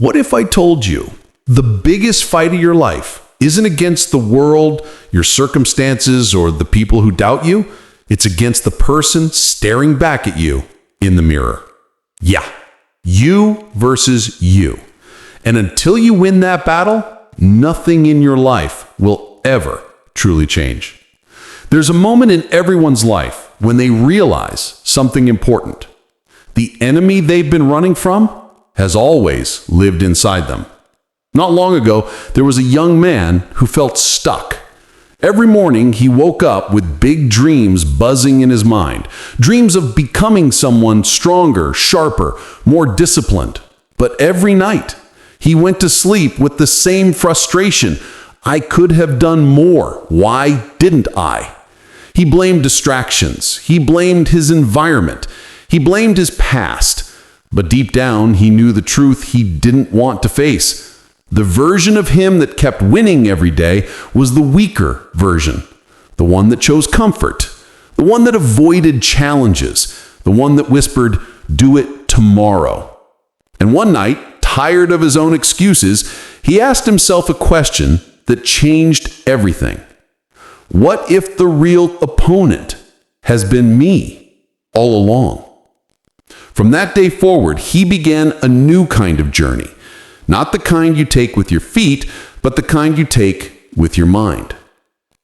What if I told you the biggest fight of your life isn't against the world, your circumstances, or the people who doubt you? It's against the person staring back at you in the mirror. Yeah, you versus you. And until you win that battle, nothing in your life will ever truly change. There's a moment in everyone's life when they realize something important. The enemy they've been running from has always lived inside them. Not long ago, there was a young man who felt stuck. Every morning, he woke up with big dreams buzzing in his mind. Dreams of becoming someone stronger, sharper, more disciplined. But every night, he went to sleep with the same frustration. I could have done more. Why didn't I? He blamed distractions. He blamed his environment. He blamed his past. But deep down, he knew the truth he didn't want to face. The version of him that kept winning every day was the weaker version, the one that chose comfort, the one that avoided challenges, the one that whispered, "Do it tomorrow." And one night, tired of his own excuses, he asked himself a question that changed everything. What if the real opponent has been me all along? From that day forward, he began a new kind of journey. Not the kind you take with your feet, but the kind you take with your mind.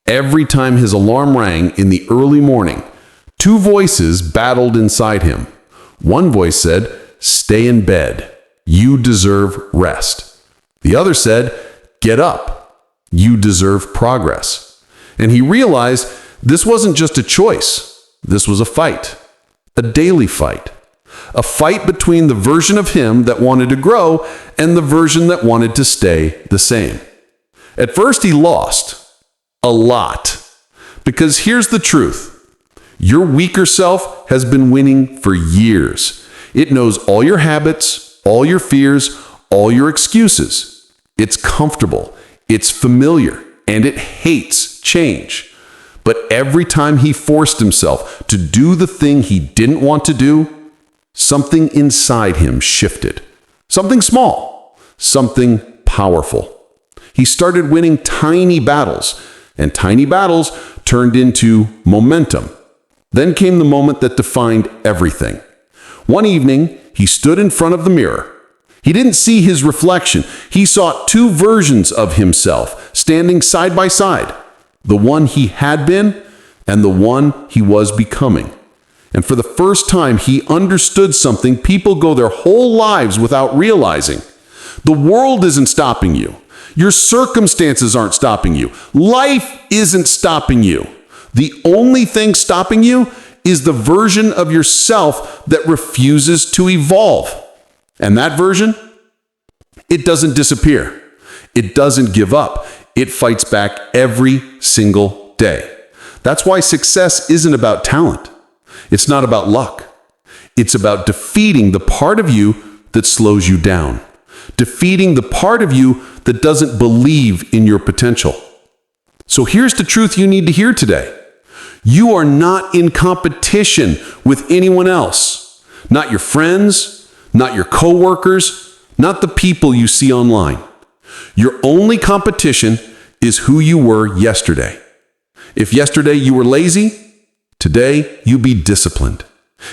Every time his alarm rang in the early morning, two voices battled inside him. One voice said, "Stay in bed. You deserve rest." The other said, "Get up. You deserve progress." And he realized this wasn't just a choice. This was a fight, a daily fight. A fight between the version of him that wanted to grow and the version that wanted to stay the same. At first, he lost a lot. Because here's the truth. Your weaker self has been winning for years. It knows all your habits, all your fears, all your excuses. It's comfortable, it's familiar, and it hates change. But every time he forced himself to do the thing he didn't want to do, something inside him shifted. Something small, something powerful. He started winning tiny battles, and tiny battles turned into momentum. Then came the moment that defined everything. One evening, he stood in front of the mirror. He didn't see his reflection. He saw two versions of himself standing side by side, the one he had been and the one he was becoming. And for the first time, he understood something people go their whole lives without realizing. The world isn't stopping you. Your circumstances aren't stopping you. Life isn't stopping you. The only thing stopping you is the version of yourself that refuses to evolve. And that version, it doesn't disappear. It doesn't give up. It fights back every single day. That's why success isn't about talent. It's not about luck. It's about defeating the part of you that slows you down. Defeating the part of you that doesn't believe in your potential. So here's the truth you need to hear today. You are not in competition with anyone else. Not your friends, not your coworkers, not the people you see online. Your only competition is who you were yesterday. If yesterday you were lazy, today you be disciplined.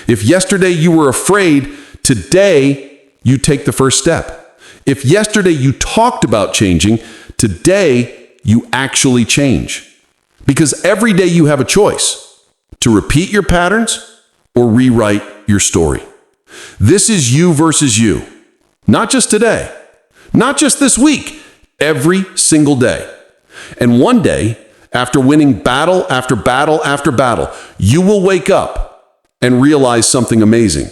If yesterday you were afraid, today you take the first step. If yesterday you talked about changing, today you actually change. Because every day you have a choice to repeat your patterns or rewrite your story. This is you versus you. Not just today, not just this week, every single day. And one day, after winning battle after battle after battle, you will wake up and realize something amazing.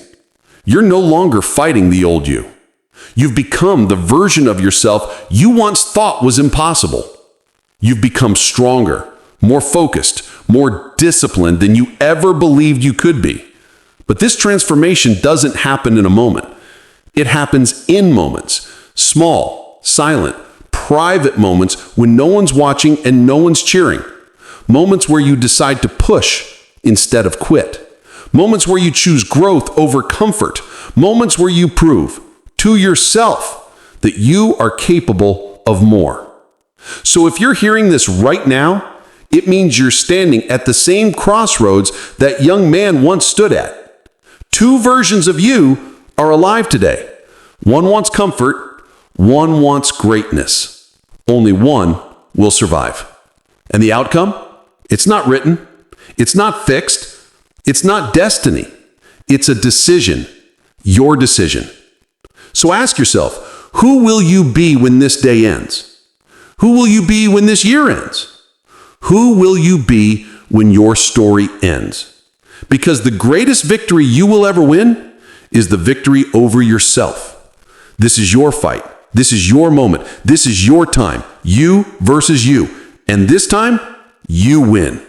You're no longer fighting the old you. You've become the version of yourself you once thought was impossible. You've become stronger, more focused, more disciplined than you ever believed you could be. But this transformation doesn't happen in a moment. It happens in moments, small, silent, private moments when no one's watching and no one's cheering. Moments where you decide to push instead of quit. Moments where you choose growth over comfort. Moments where you prove to yourself that you are capable of more. So if you're hearing this right now, it means you're standing at the same crossroads that young man once stood at. Two versions of you are alive today. One wants comfort, one wants greatness. Only one will survive. And the outcome? It's not written. It's not fixed. It's not destiny. It's a decision. Your decision. So ask yourself, who will you be when this day ends? Who will you be when this year ends? Who will you be when your story ends? Because the greatest victory you will ever win is the victory over yourself. This is your fight. This is your moment. This is your time. You versus you. And this time, you win.